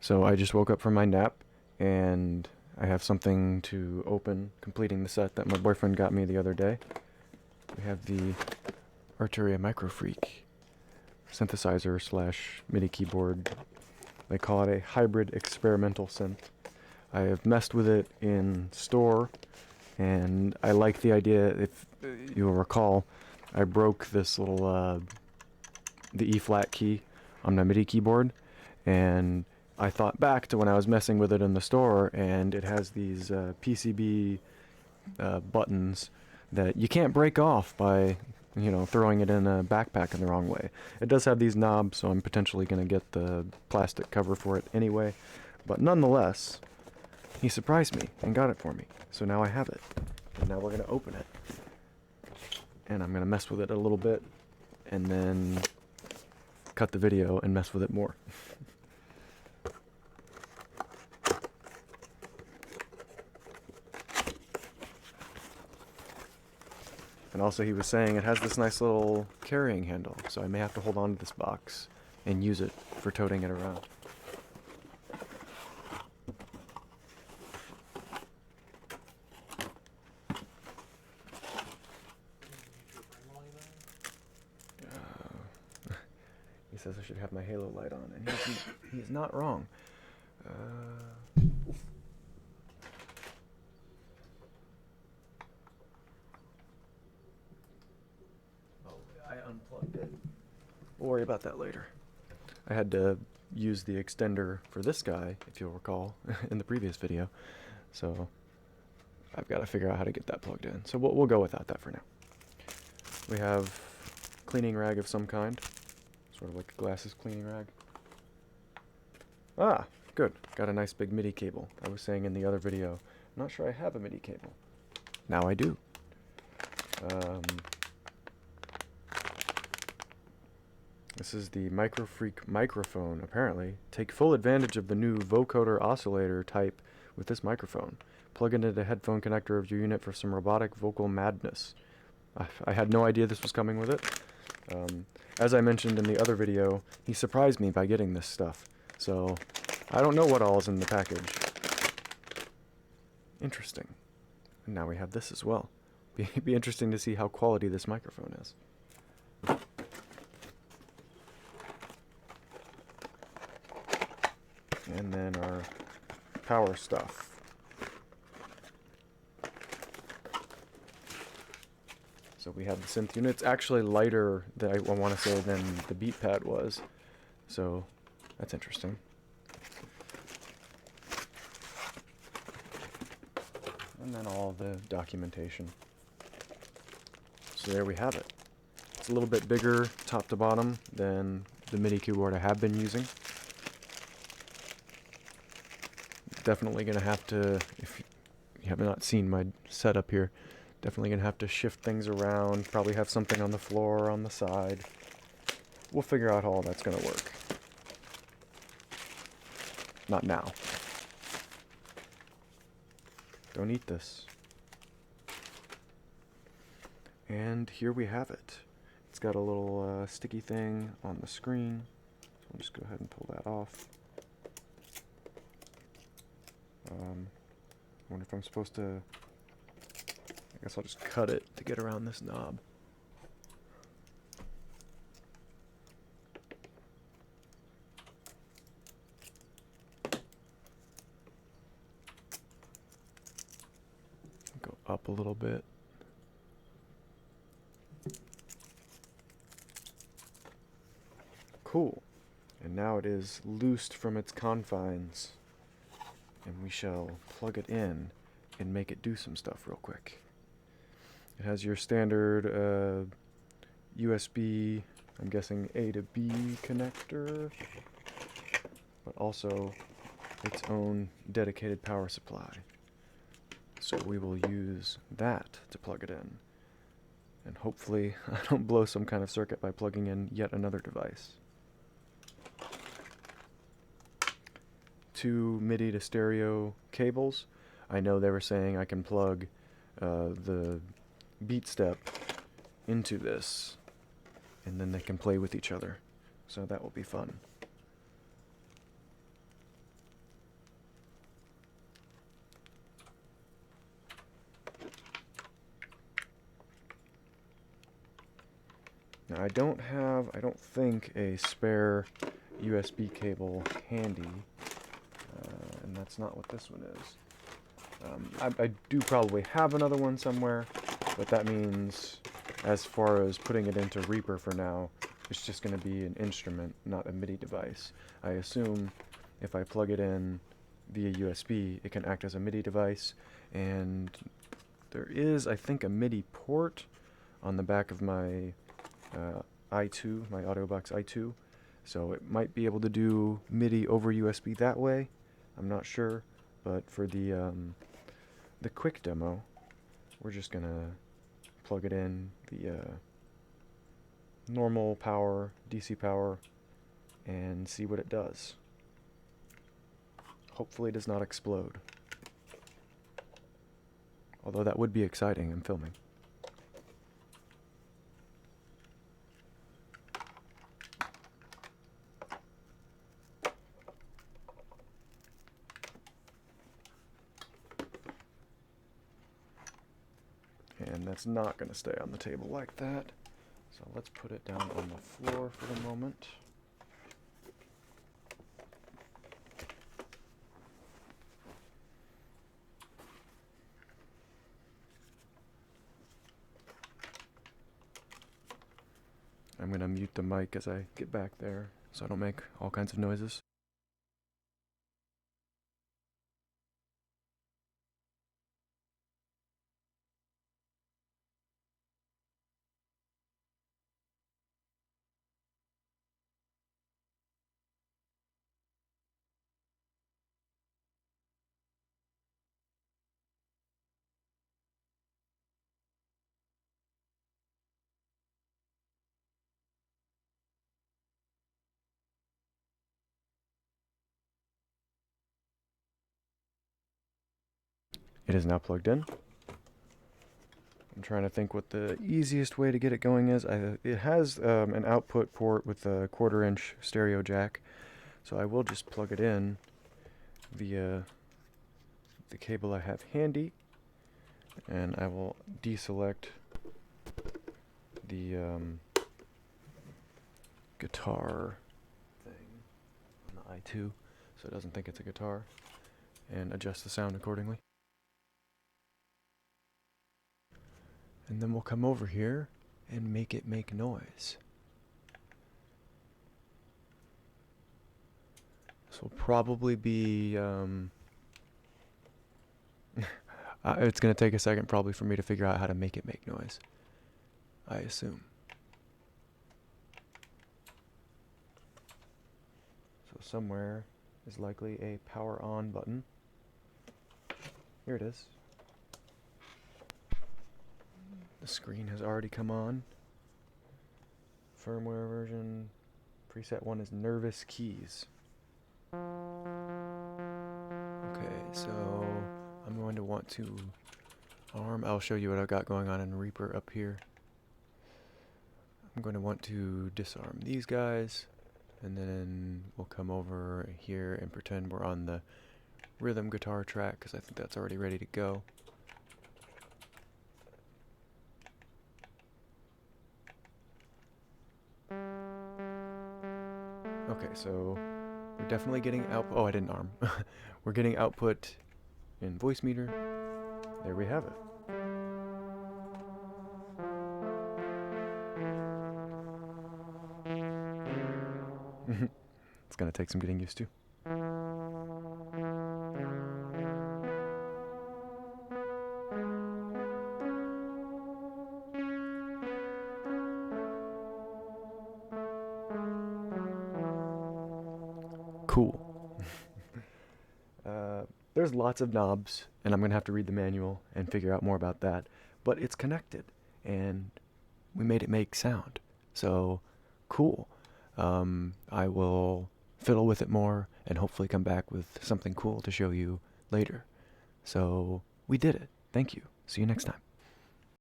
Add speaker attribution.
Speaker 1: So I just woke up from my nap, and I have something to open, completing the set that my boyfriend got me the other day. We have the Arturia MicroFreak synthesizer slash MIDI keyboard. They call it a hybrid experimental synth. I have messed with it in store, and I like the idea. If you'll recall, I broke this little the E flat key on my MIDI keyboard, and I thought back to when I was messing with it in the store, and it has these PCB buttons that you can't break off by, throwing it in a backpack in the wrong way. It does have these knobs, so I'm potentially going to get the plastic cover for it anyway. But nonetheless, he surprised me and got it for me. So now I have it. And now we're going to open it. And I'm going to mess with it a little bit, and then cut the video and mess with it more. And also he was saying it has this nice little carrying handle, so I may have to hold on to this box and use it for toting it around. He says I should have my halo light on, and he's not wrong. I unplugged it. We'll worry about that later. I had to use the extender for this guy, if you'll recall, in the previous video. So I've got to figure out how to get that plugged in. So we'll go without that for now. We have cleaning rag of some kind, sort of like a glasses cleaning rag. Ah, good. Got a nice big MIDI cable. I was saying in the other video, I'm not sure I have a MIDI cable. Now I do. This is the MicroFreak microphone, apparently. Take full advantage of the new vocoder oscillator type with this microphone. Plug it into the headphone connector of your unit for some robotic vocal madness. I had no idea this was coming with it. As I mentioned in the other video, he surprised me by getting this stuff. So, I don't know what all is in the package. Interesting. And now we have this as well. Be interesting to see how quality this microphone is. And then our power stuff. So we have the synth unit. It's actually lighter, I want to say, than the beat pad was. So that's interesting. And then all the documentation. So there we have it. It's a little bit bigger top to bottom than the MIDI keyboard I have been using. Definitely going to have to, if you have not seen my setup here, definitely going to have to shift things around, probably have something on the floor or on the side. We'll figure out how all that's going to work. Not now. Don't eat this. And here we have it. It's got a little sticky thing on the screen. So I'll just go ahead and pull that off. I wonder if I'm supposed to... I guess I'll just cut it to get around this knob. Go up a little bit. Cool. And now it is loosed from its confines. And we shall plug it in and make it do some stuff real quick. It has your standard USB, I'm guessing A to B connector, but also its own dedicated power supply. So we will use that to plug it in. And hopefully I don't blow some kind of circuit by plugging in yet another device. 2 MIDI to stereo cables. I know they were saying I can plug the beat step into this, and then they can play with each other. So that will be fun. Now I don't think, a spare USB cable handy, and that's not what this one is. I do probably have another one somewhere, but that means, as far as putting it into Reaper for now, it's just going to be an instrument, not a MIDI device. I assume if I plug it in via USB, it can act as a MIDI device, and there is, I think, a MIDI port on the back of my i2, my Autobox i2, so it might be able to do MIDI over USB that way. I'm not sure, but for the quick demo, we're just gonna plug it in via normal power, DC power, and see what it does. Hopefully it does not explode. Although that would be exciting, I'm filming. And that's not going to stay on the table like that. So let's put it down on the floor for the moment. I'm going to mute the mic as I get back there so I don't make all kinds of noises. It is now plugged in. I'm trying to think what the easiest way to get it going is. It has an output port with a 1/4-inch stereo jack, so I will just plug it in via the cable I have handy, and I will deselect the guitar thing on the i2 so it doesn't think it's a guitar, and adjust the sound accordingly. And then we'll come over here and make it make noise. This will probably be it's going to take a second probably for me to figure out how to make it make noise, I assume. So somewhere is likely a power on button. Here it is. The screen has already come on. Firmware version. Preset 1 is Nervous Keys. Okay, so I'm going to want to arm. I'll show you what I've got going on in Reaper up here. I'm going to want to disarm these guys, and then we'll come over here and pretend we're on the rhythm guitar track, because I think that's already ready to go. Okay, so we're definitely getting output. Oh, I didn't arm. We're getting output in voice meter. There we have it. It's gonna take some getting used to. Cool. There's lots of knobs, and I'm going to have to read the manual and figure out more about that. But it's connected, and we made it make sound. So, cool. I will fiddle with it more and hopefully come back with something cool to show you later. So, we did it. Thank you. See you next time.